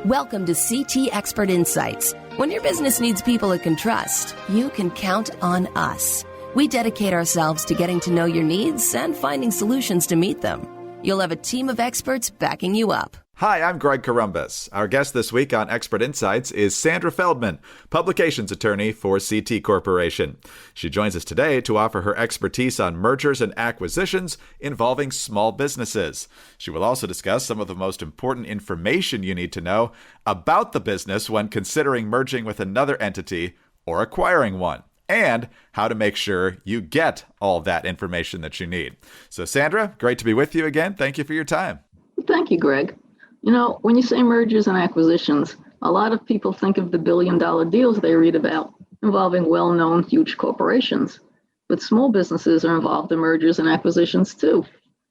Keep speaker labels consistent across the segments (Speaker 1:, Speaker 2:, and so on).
Speaker 1: Welcome to CT Expert Insights. When your business needs people it can trust, you can count on us. We dedicate ourselves to getting to know your needs and finding solutions to meet them. You'll have a team of experts backing you up.
Speaker 2: Hi, I'm Greg Corombos. Our guest this week on Expert Insights is Sandra Feldman, publications attorney for CT Corporation. She joins us today to offer her expertise on mergers and acquisitions involving small businesses. She will also discuss some of the most important information you need to know about the business when considering merging with another entity or acquiring one, and how to make sure you get all that information that you need. So Sandra, great to be with you again. Thank you for your time.
Speaker 3: Thank you, Greg. You know, when you say mergers and acquisitions, a lot of people think of the billion-dollar deals they read about involving well-known huge corporations. But small businesses are involved in mergers and acquisitions too.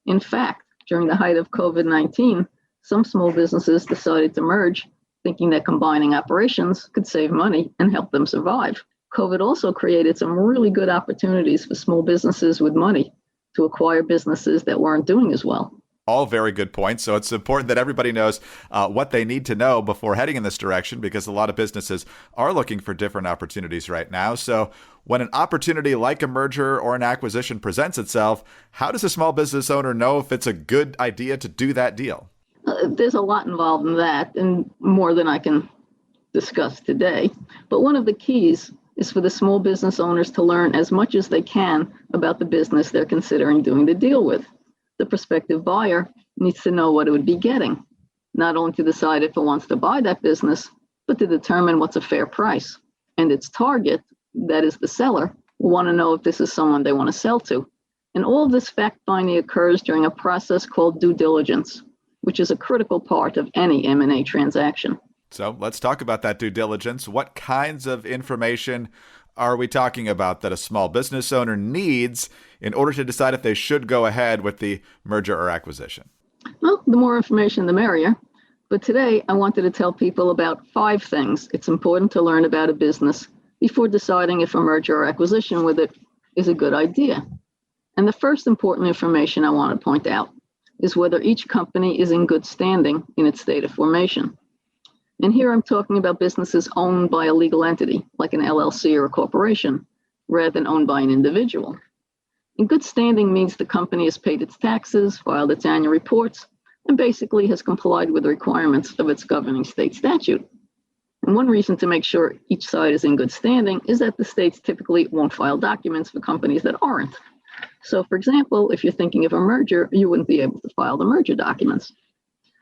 Speaker 3: In fact, during the height of COVID-19, some small businesses decided to merge, thinking that combining operations could save money and help them survive. COVID also created some really good opportunities for small businesses with money to acquire businesses that weren't doing as well.
Speaker 2: All very good points. So it's important that everybody knows what they need to know before heading in this direction, because a lot of businesses are looking for different opportunities right now. So when an opportunity like a merger or an acquisition presents itself, how does a small business owner know if it's a good idea to do that deal?
Speaker 3: There's a lot involved in that, and more than I can discuss today. But one of the keys is for the small business owners to learn as much as they can about the business they're considering doing the deal with. The prospective buyer needs to know what it would be getting, not only to decide if it wants to buy that business, but to determine what's a fair price. And its target, that is the seller, will want to know if this is someone they want to sell to. And all of this fact-finding occurs during a process called due diligence, which is a critical part of any M&A transaction.
Speaker 2: So let's talk about that due diligence. What kinds of information are we talking about that a small business owner needs in order to decide if they should go ahead with the merger or acquisition?
Speaker 3: Well, the more information, the merrier. But today, I wanted to tell people about 5 things it's important to learn about a business before deciding if a merger or acquisition with it is a good idea. And the first important information I want to point out is whether each company is in good standing in its state of formation. And here I'm talking about businesses owned by a legal entity, like an LLC or a corporation, rather than owned by an individual. In good standing means the company has paid its taxes, filed its annual reports, and basically has complied with the requirements of its governing state statute. And one reason to make sure each side is in good standing is that the states typically won't file documents for companies that aren't. So, for example, if you're thinking of a merger, you wouldn't be able to file the merger documents.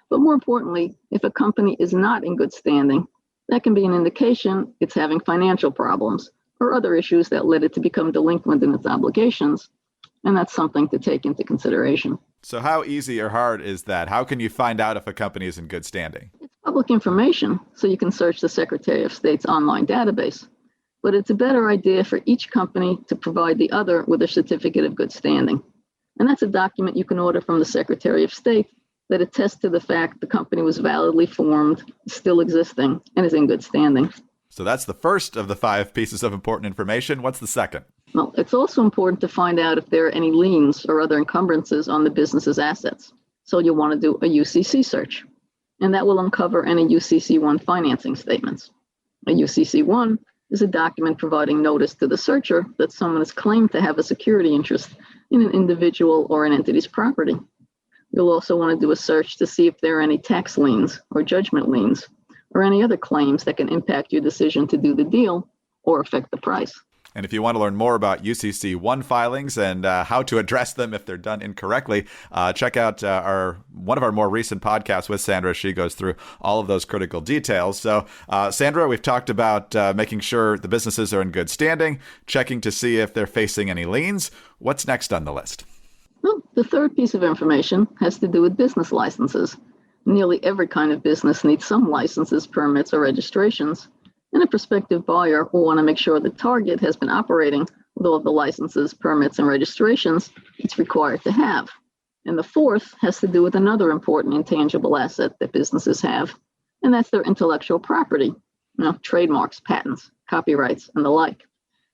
Speaker 3: But more importantly, if a company is not in good standing, that can be an indication it's having financial problems or other issues that led it to become delinquent in its obligations. And that's something to take into consideration.
Speaker 2: So how easy or hard is that? How can you find out if a company is in good standing?
Speaker 3: It's public information, so you can search the Secretary of State's online database. But it's a better idea for each company to provide the other with a certificate of good standing. And that's a document you can order from the Secretary of State that attests to the fact the company was validly formed, still existing, and is in good standing.
Speaker 2: So that's the first of the 5 pieces of important information. What's the second?
Speaker 3: Well, it's also important to find out if there are any liens or other encumbrances on the business's assets. So you'll want to do a UCC search, and that will uncover any UCC-1 financing statements. A UCC-1 is a document providing notice to the searcher that someone has claimed to have a security interest in an individual or an entity's property. You'll also want to do a search to see if there are any tax liens or judgment liens or any other claims that can impact your decision to do the deal or affect the price.
Speaker 2: And if you want to learn more about UCC-1 filings and how to address them if they're done incorrectly, check out one of our more recent podcasts with Sandra. She goes through all of those critical details. So, Sandra, we've talked about making sure the businesses are in good standing, checking to see if they're facing any liens. What's next on the list?
Speaker 3: Well, the third piece of information has to do with business licenses. Nearly every kind of business needs some licenses, permits, or registrations. And a prospective buyer will want to make sure the target has been operating with all of the licenses, permits, and registrations it's required to have. And the fourth has to do with another important intangible asset that businesses have, and that's their intellectual property, trademarks, patents, copyrights, and the like.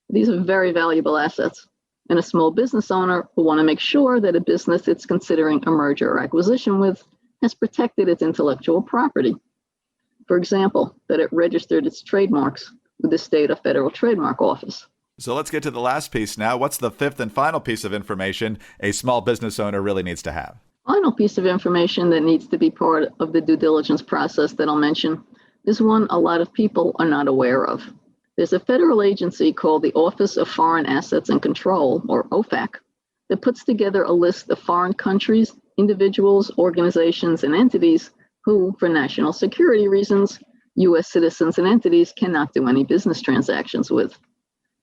Speaker 3: These are very valuable assets, and a small business owner will want to make sure that a business it's considering a merger or acquisition with has protected its intellectual property. For example, that it registered its trademarks with the state or federal trademark office.
Speaker 2: So let's get to the last piece now. What's the fifth and final piece of information a small business owner really needs to have?
Speaker 3: Final piece of information that needs to be part of the due diligence process that I'll mention is one a lot of people are not aware of. There's a federal agency called the Office of Foreign Assets and Control, or OFAC, that puts together a list of foreign countries, individuals, organizations, and entities who, for national security reasons, U.S. citizens and entities cannot do any business transactions with.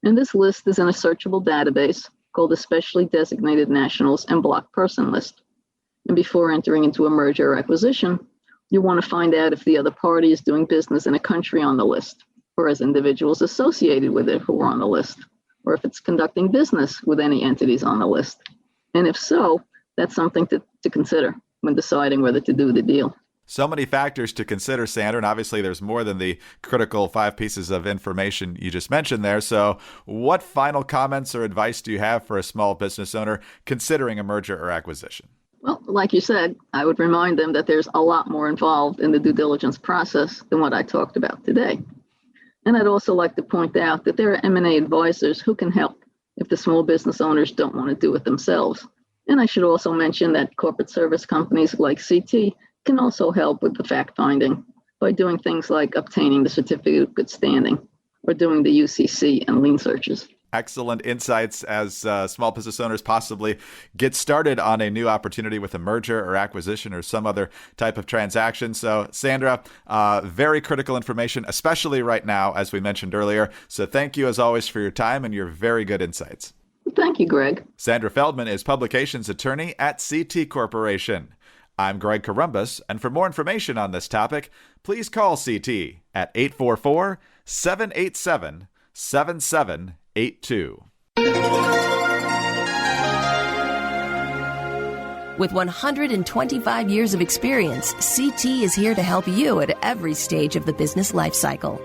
Speaker 3: And this list is in a searchable database called the Specially Designated Nationals and Blocked Person List. And before entering into a merger or acquisition, you want to find out if the other party is doing business in a country on the list, or as individuals associated with it who are on the list, or if it's conducting business with any entities on the list. And if so, that's something to consider when deciding whether to do the deal.
Speaker 2: So many factors to consider, Sandra, and obviously there's more than the critical 5 pieces of information you just mentioned there. So what final comments or advice do you have for a small business owner considering a merger or acquisition?
Speaker 3: Well, like you said, I would remind them that there's a lot more involved in the due diligence process than what I talked about today. And I'd also like to point out that there are M&A advisors who can help if the small business owners don't want to do it themselves. And I should also mention that corporate service companies like CT can also help with the fact-finding by doing things like obtaining the certificate of good standing or doing the UCC and lien searches.
Speaker 2: Excellent insights as small business owners possibly get started on a new opportunity with a merger or acquisition or some other type of transaction. So, Sandra, very critical information, especially right now, as we mentioned earlier. So thank you, as always, for your time and your very good insights.
Speaker 3: Thank you, Greg.
Speaker 2: Sandra Feldman is publications attorney at CT Corporation. I'm Greg Columbus, and for more information on this topic, please call CT at 844-787-7782.
Speaker 1: With 125 years of experience, CT is here to help you at every stage of the business life cycle.